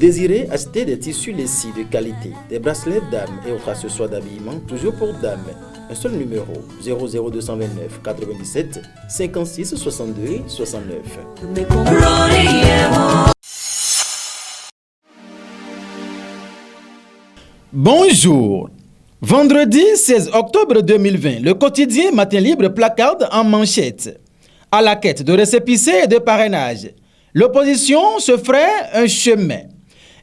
désirez acheter des tissus lacis de qualité, des bracelets dames et autres accessoires d'habillement, toujours pour dames, un seul numéro 00229 97 56 62 69. Bonjour. Vendredi 16 octobre 2020, le quotidien Matin Libre placarde en manchette. À la quête de récépissés et de parrainage, l'opposition se ferait un chemin.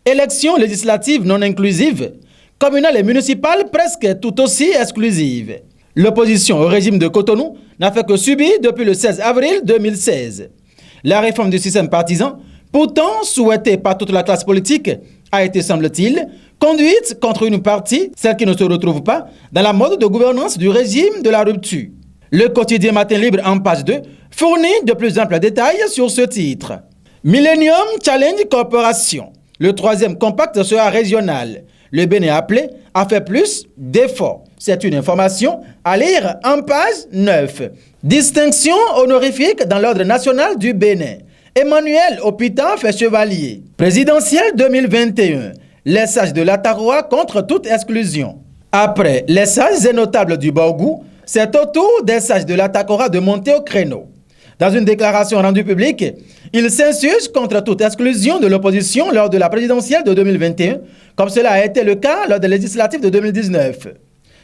Élections législatives non inclusives, communales et municipales presque tout aussi exclusives. L'opposition au régime de Cotonou n'a fait que subir depuis le 16 avril 2016. La réforme du système partisan, pourtant souhaitée par toute la classe politique, a été, semble-t-il, conduite contre une partie, celle qui ne se retrouve pas, dans la mode de gouvernance du régime de la rupture. Le quotidien Matin Libre en page 2 fournit de plus amples détails sur ce titre. Millennium Challenge Corporation. Le troisième compact sera régional. Le Bénin appelé a fait plus d'efforts. C'est une information à lire en page 9. Distinction honorifique dans l'ordre national du Bénin. Emmanuel Hôpital fait chevalier. Présidentielle 2021. Les sages de l'Ataroa contre toute exclusion. Après les sages et notables du Borgou, c'est au tour des sages de l'Atakora de monter au créneau. Dans une déclaration rendue publique, ils s'insurgent contre toute exclusion de l'opposition lors de la présidentielle de 2021, comme cela a été le cas lors des législatives de 2019.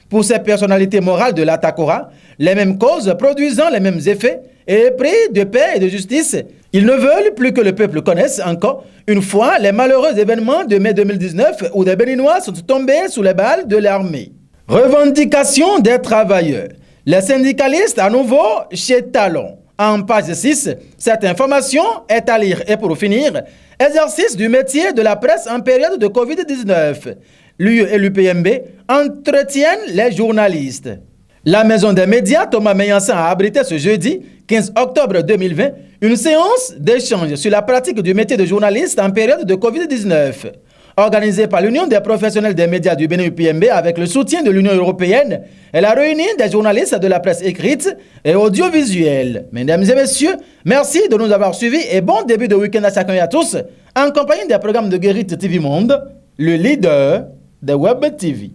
Pour ces personnalités morales de l'Atakora, les mêmes causes produisant les mêmes effets et prix de paix et de justice, ils ne veulent plus que le peuple connaisse encore une fois les malheureux événements de mai 2019 où des Béninois sont tombés sous les balles de l'armée. Revendication des travailleurs. Les syndicalistes à nouveau chez Talon. En page 6, cette information est à lire. Et pour finir, exercice du métier de la presse en période de Covid-19. L'UE et l'UPMB entretiennent les journalistes. La maison des médias Thomas Meillansan a abrité ce jeudi 15 octobre 2020 une séance d'échange sur la pratique du métier de journaliste en période de Covid-19. Organisée par l'Union des professionnels des médias du Bénin UPMB avec le soutien de l'Union européenne, elle a réuni des journalistes de la presse écrite et audiovisuelle. Mesdames et messieurs, merci de nous avoir suivis et bon début de week-end à chacun et à tous en compagnie des programmes de Guérite TV Monde, le leader de Web TV.